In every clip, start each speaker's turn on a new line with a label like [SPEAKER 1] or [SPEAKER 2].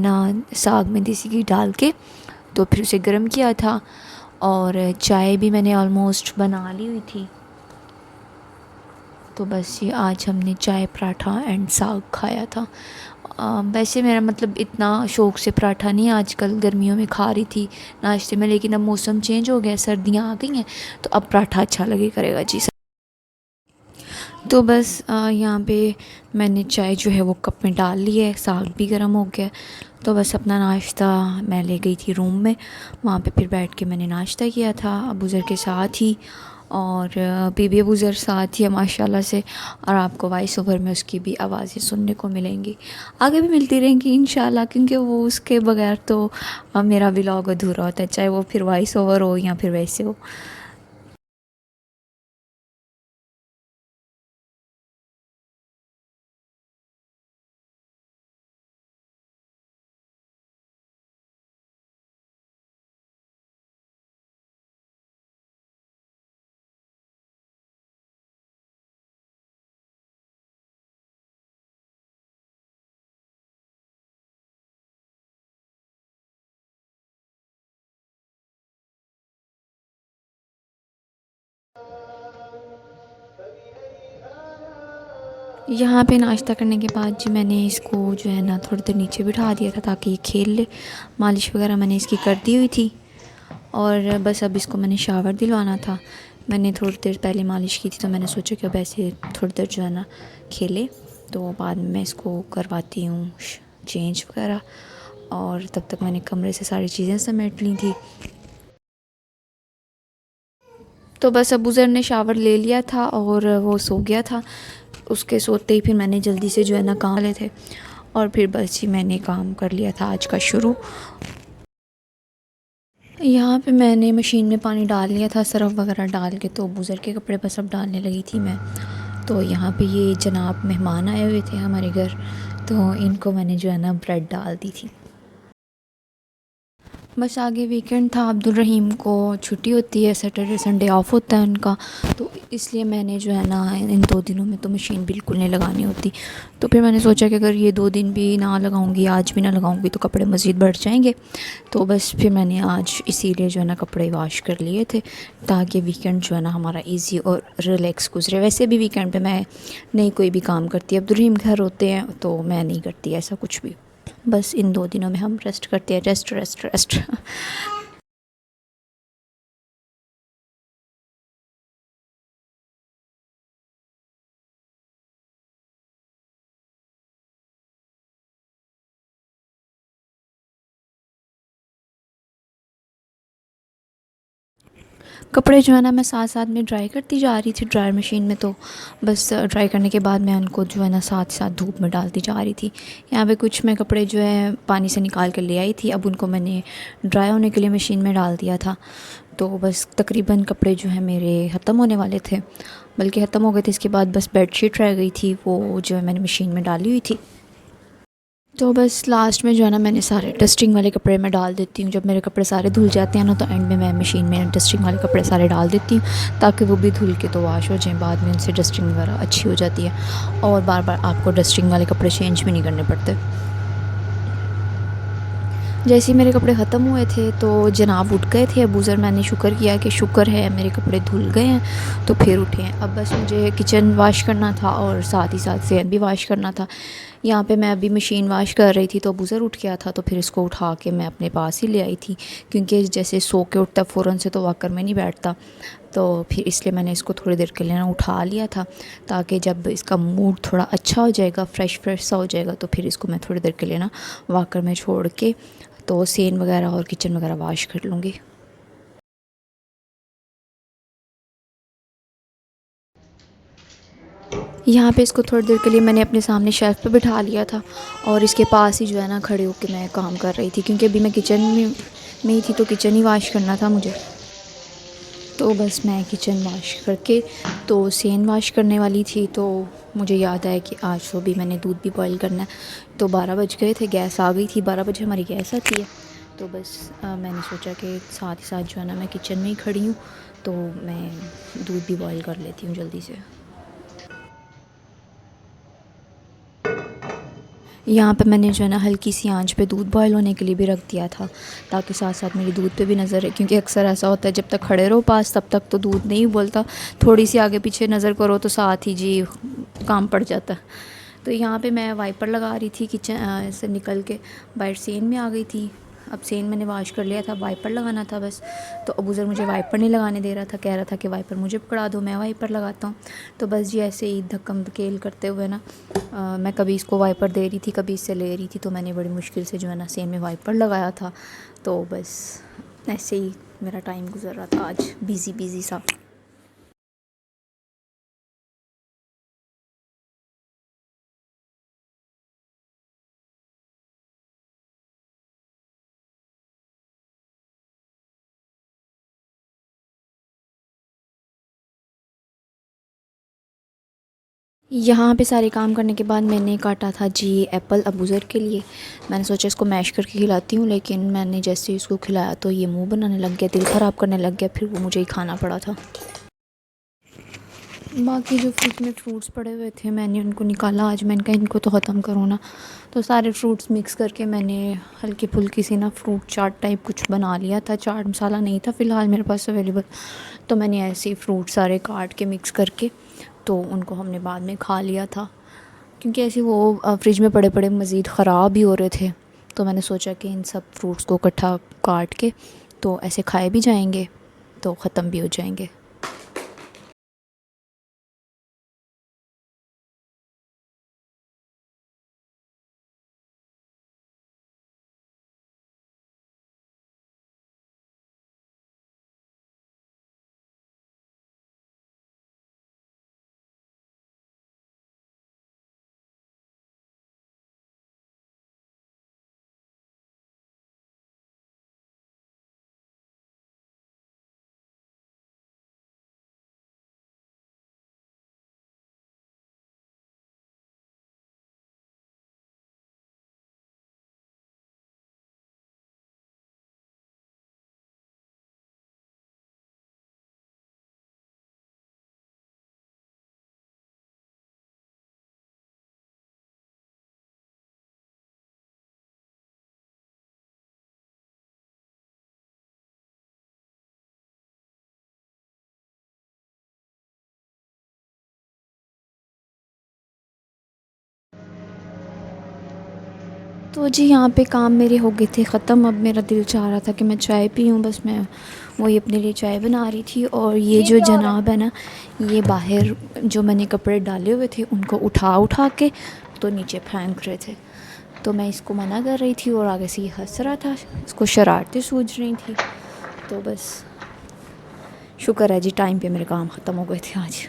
[SPEAKER 1] ना साग में देसी घी डाल के तो फिर उसे गर्म किया था। और चाय भी मैंने ऑलमोस्ट बना ली हुई थी। तो बस ये आज हमने चाय पराठा एंड साग खाया था। वैसे मेरा मतलब इतना शौक़ से पराठा नहीं, आजकल गर्मियों में खा रही थी नाश्ते में, लेकिन अब मौसम चेंज हो गया, सर्दियाँ आ गई हैं तो अब पराठा अच्छा लगे करेगा जी। तो बस यहाँ पे मैंने चाय जो है वो कप में डाल ली है, साग भी गर्म हो गया। तो बस अपना नाश्ता मैं ले गई थी रूम में, वहाँ पे फिर बैठ के मैंने नाश्ता किया था अबूज़र के साथ ही। और बीबी अबूज़र साथ ही है माशाल्लाह से। और आपको वॉइस ओवर में उसकी भी आवाज़ें सुनने को मिलेंगी, आगे भी मिलती रहेंगी इंशाल्लाह, क्योंकि वो उसके बगैर तो मेरा व्लॉग अधूरा होता है, चाहे वो फिर वॉइस ओवर हो या फिर वैसे हो। यहाँ पे नाश्ता करने के बाद जी मैंने इसको जो है ना थोड़ी देर नीचे बिठा दिया था ताकि ये खेल ले। मालिश वगैरह मैंने इसकी कर दी हुई थी और बस अब इसको मैंने शावर दिलवाना था। मैंने थोड़ी देर पहले मालिश की थी तो मैंने सोचा कि अब ऐसे थोड़ी देर जो है ना खेले, तो बाद में मैं इसको करवाती हूँ चेंज वगैरह। और तब तक मैंने कमरे से सारी चीज़ें समेट ली थी। तो बस अबूज़र ने शावर ले लिया था और वो सो गया था। उसके सोते ही फिर मैंने जल्दी से जो है ना काम ले थे और फिर बस ही मैंने काम कर लिया था आज का शुरू। यहाँ पे मैंने मशीन में पानी डाल लिया था, सरफ़ वगैरह डाल के, तो अबूज़र के कपड़े बस अब डालने लगी थी मैं। तो यहाँ पे ये जनाब मेहमान आए हुए थे हमारे घर, तो इनको मैंने जो है ना ब्रेड डाल दी थी। बस आगे वीकेंड था, अब्दुल रहीम को छुट्टी होती है, सैटरडे संडे ऑफ होता है उनका, तो इसलिए मैंने जो है ना इन 2 दिनों में तो मशीन बिल्कुल नहीं लगानी होती। तो फिर मैंने सोचा कि अगर ये 2 दिन भी ना लगाऊंगी, आज भी ना लगाऊंगी तो कपड़े मज़ीद बढ़ जाएंगे। तो बस फिर मैंने आज इसीलिए जो है ना कपड़े वॉश कर लिए थे ताकि वीकेंड जो है ना हमारा ईजी और रिलैक्स गुजरे। वैसे भी वीकेंड पे मैं नहीं कोई भी काम करती, अब्दुल रहीम घर होते हैं तो मैं नहीं करती ऐसा कुछ भी। बस इन 2 दिनों में हम रेस्ट करते हैं, रेस्ट रेस्ट रेस्ट। कपड़े जो है ना मैं साथ साथ में ड्राई करती जा रही थी ड्रायर मशीन में। तो बस ड्राई करने के बाद मैं उनको जो है ना साथ साथ धूप में डालती जा रही थी। यहाँ पे कुछ मैं कपड़े जो है पानी से निकाल कर ले आई थी, अब उनको मैंने ड्राई होने के लिए मशीन में डाल दिया था। तो बस तकरीबन कपड़े जो है मेरे ख़त्म होने वाले थे, बल्कि ख़त्म हो गए थे। इसके बाद बस बेडशीट रह गई थी, वो जो है मैंने मशीन में डाली हुई थी। तो बस लास्ट में जो है ना मैंने सारे डस्टिंग वाले कपड़े मैं डाल देती हूँ। जब मेरे कपड़े सारे धुल जाते हैं ना तो एंड में मैं मशीन में डस्टिंग वाले कपड़े सारे डाल देती हूँ ताकि वो भी धुल के तो वॉश हो जाएं, बाद में उनसे डस्टिंग वगैरह अच्छी हो जाती है और बार बार आपको डस्टिंग वाले कपड़े चेंज भी नहीं करने पड़ते। जैसे ही मेरे कपड़े ख़त्म हुए थे तो जनाब उठ गए थे अबूज़र। मैंने शुक्र किया कि शुक्र है मेरे कपड़े धुल गए हैं तो फिर उठे हैं। अब बस मुझे किचन वाश करना था और साथ ही साथ सेहत भी वाश करना था। यहाँ पे मैं अभी मशीन वाश कर रही थी तो अबूज़र उठ गया था, तो फिर इसको उठा के मैं अपने पास ही ले आई थी, क्योंकि जैसे सो के उठता फ़ौरन से तो वॉकर में नहीं बैठता। तो फिर इसलिए मैंने इसको थोड़ी देर के लिए ना उठा लिया था ताकि जब इसका मूड थोड़ा अच्छा हो जाएगा, फ़्रेश फ़्रेश सा हो जाएगा, तो फिर इसको मैं थोड़ी देर के लिए ना वॉकर में छोड़ के तो सेन वगैरह और किचन वगैरह वाश कर लूँगी। यहाँ पे इसको थोड़ी देर के लिए मैंने अपने सामने शेल्फ़ पे बिठा लिया था और इसके पास ही जो है ना खड़े होकर मैं काम कर रही थी, क्योंकि अभी मैं किचन में ही थी तो किचन ही वाश करना था मुझे। तो बस मैं किचन वाश करके तो सेन वाश करने वाली थी, तो मुझे याद आया कि आज तो भी मैंने दूध भी बॉईल करना है। तो 12 बज गए थे, गैस आ गई थी, 12 बजे हमारी गैस आती है। तो बस मैंने सोचा कि साथ ही साथ जो है ना मैं किचन में ही खड़ी हूँ तो मैं दूध भी बॉईल कर लेती हूँ जल्दी से। यहाँ पे मैंने जो है ना हल्की सी आंच पे दूध बॉयल होने के लिए भी रख दिया था, ताकि साथ साथ मेरी दूध पे भी नज़र रहे, क्योंकि अक्सर ऐसा होता है जब तक खड़े रहो पास तब तक तो दूध नहीं बोलता, थोड़ी सी आगे पीछे नज़र करो तो साथ ही जी काम पड़ जाता है। तो यहाँ पे मैं वाइपर लगा रही थी किचन से निकल के, बाहर सेन में आ गई थी। अब सेन मैंने वॉश कर लिया था, वाइपर लगाना था बस। तो अबूज़र मुझे वाइपर नहीं लगाने दे रहा था, कह रहा था कि वाइपर मुझे पकड़ा दो, मैं वाइपर लगाता हूँ। तो बस जी ऐसे ही धक्कम धकेल करते हुए ना मैं कभी इसको वाइपर दे रही थी, कभी इससे ले रही थी। तो मैंने बड़ी मुश्किल से जो है ना सेन में वाइपर लगाया था। तो बस ऐसे ही मेरा टाइम गुजर रहा था आज, बिज़ी बिज़ी सा। यहाँ पे सारे काम करने के बाद मैंने काटा था जी एप्पल अबूज़र के लिए। मैंने सोचा इसको मैश करके खिलाती हूँ, लेकिन मैंने जैसे ही इसको खिलाया तो ये मुंह बनाने लग गया, दिल ख़राब करने लग गया, फिर वो मुझे ही खाना पड़ा था। बाकी जो फ्रिज में फ्रूट्स पड़े हुए थे मैंने उनको निकाला आज, मैंने कहा इनको तो ख़त्म करो ना। तो सारे फ्रूट्स मिक्स करके मैंने हल्की फुल्की सी ना फ्रूट चाट टाइप कुछ बना लिया था। चाट मसाला नहीं था फ़िलहाल मेरे पास अवेलेबल, तो मैंने ऐसे ही फ्रूट सारे काट के मिक्स करके तो उनको हमने बाद में खा लिया था, क्योंकि ऐसे वो फ्रिज में पड़े पड़े मज़ीद ख़राब ही हो रहे थे। तो मैंने सोचा कि इन सब फ्रूट्स को इकट्ठा काट के तो ऐसे खाए भी जाएंगे तो ख़त्म भी हो जाएंगे। तो जी यहाँ पे काम मेरे हो गए थे ख़त्म। अब मेरा दिल चाह रहा था कि मैं चाय पीऊँ, बस मैं वही अपने लिए चाय बना रही थी। और ये जो जनाब है ना, ये बाहर जो मैंने कपड़े डाले हुए थे उनको उठा उठा के तो नीचे फेंक रहे थे। तो मैं इसको मना कर रही थी और आगे से ये हंस रहा था, इसको शरारतें सूझ रही थी। तो बस शुक्र है जी टाइम पे मेरे काम ख़त्म हो गए थे आज।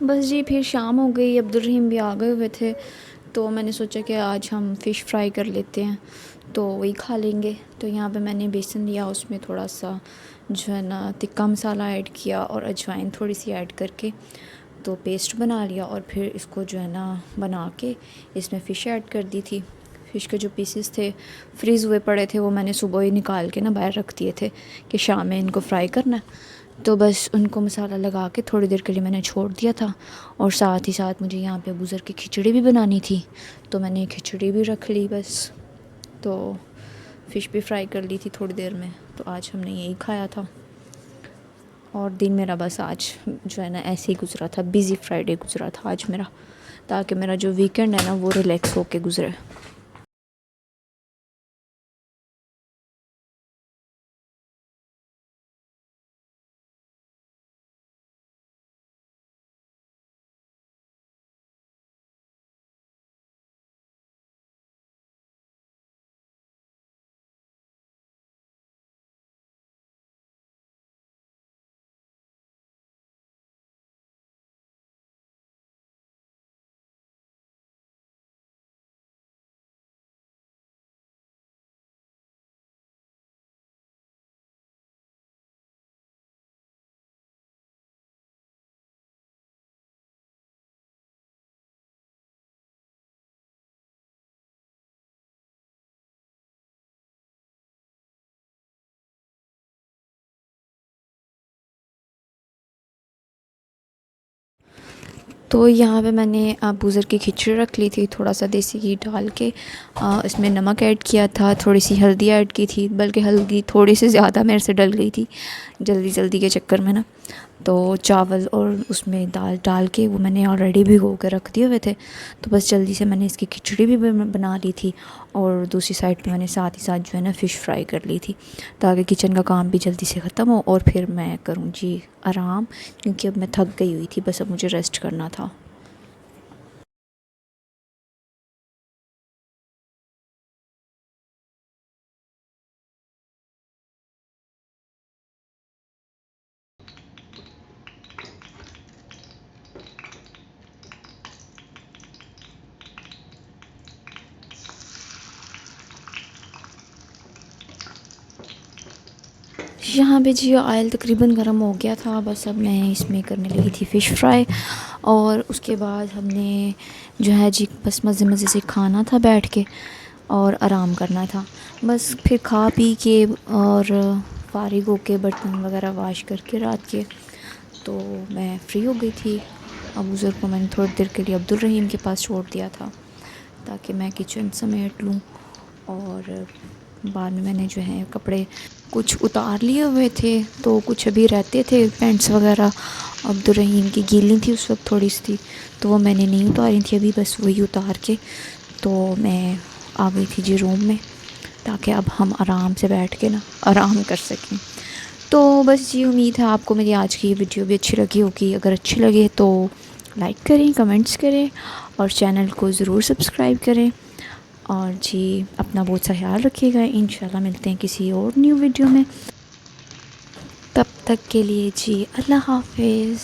[SPEAKER 1] बस जी फिर शाम हो गई, अब्दुल रहीम भी आ गए हुए थे। तो मैंने सोचा कि आज हम फ़िश फ्राई कर लेते हैं, तो वही खा लेंगे। तो यहाँ पे मैंने बेसन लिया, उसमें थोड़ा सा जो है ना तिक्का मसाला ऐड किया और अजवाइन थोड़ी सी ऐड करके तो पेस्ट बना लिया। और फिर इसको जो है ना बना के इसमें फ़िश ऐड कर दी थी। फ़िश के जो पीसेस थे फ्रीज़ हुए पड़े थे, वो मैंने सुबह ही निकाल के ना बाहर रख दिए थे कि शाम में इनको फ्राई करना। तो बस उनको मसाला लगा के थोड़ी देर के लिए मैंने छोड़ दिया था। और साथ ही साथ मुझे यहाँ पे बुज़र की खिचड़ी भी बनानी थी, तो मैंने खिचड़ी भी रख ली बस। तो फ़िश भी फ्राई कर ली थी थोड़ी देर में, तो आज हमने यही खाया था। और दिन मेरा बस आज जो है ना ऐसे ही गुज़रा था, बिज़ी फ्राइडे गुज़रा था आज मेरा, ताकि मेरा जो वीकेंड है ना वो रिलैक्स होके गुज़रे। तो यहाँ पे मैंने बूज़र की खिचड़ी रख ली थी, थोड़ा सा देसी घी डाल के इसमें नमक ऐड किया था, थोड़ी सी हल्दी ऐड की थी, बल्कि हल्दी थोड़ी सी ज़्यादा मेरे से डल गई थी जल्दी जल्दी के चक्कर में ना। तो चावल और उसमें दाल डाल के वो मैंने ऑलरेडी भिगो के रख दिए हुए थे, तो बस जल्दी से मैंने इसकी खिचड़ी भी बना ली थी और दूसरी साइड पे मैंने साथ ही साथ जो है ना फ़िश फ्राई कर ली थी, ताकि किचन का काम भी जल्दी से ख़त्म हो और फिर मैं करूँ जी आराम, क्योंकि अब मैं थक गई हुई थी, बस अब मुझे रेस्ट करना था। यहाँ पे जी ऑयल तकरीबन गर्म हो गया था, बस अब मैं इसमें करने लगी थी फ़िश फ्राई। और उसके बाद हमने जो है जी बस मज़े मज़े से खाना था बैठ के और आराम करना था। बस फिर खा पी के और फारिग होके बर्तन वगैरह वाश करके रात के, तो मैं फ़्री हो गई थी। अबू ज़र को मैंने थोड़ी देर के लिए अब्दुल रहीम के पास छोड़ दिया था ताकि मैं किचन समेट लूँ। और बाद में मैंने जो है कपड़े कुछ उतार लिए हुए थे, तो कुछ अभी रहते थे पैंट्स वगैरह अब्दुल रहीम की गीली थी उस वक्त थोड़ी सी, तो वो मैंने नहीं उतारी थी अभी, बस वही उतार के तो मैं आ गई थी जी रूम में, ताकि अब हम आराम से बैठ के ना आराम कर सकें। तो बस जी उम्मीद है आपको मेरी आज की ये वीडियो भी अच्छी लगी होगी। अगर अच्छी लगे तो लाइक करें, कमेंट्स करें और चैनल को ज़रूर सब्सक्राइब करें। और जी अपना बहुत सा ख्याल रखिएगा। इंशाल्लाह मिलते हैं किसी और न्यू वीडियो में, तब तक के लिए जी अल्लाह हाफ़िज़।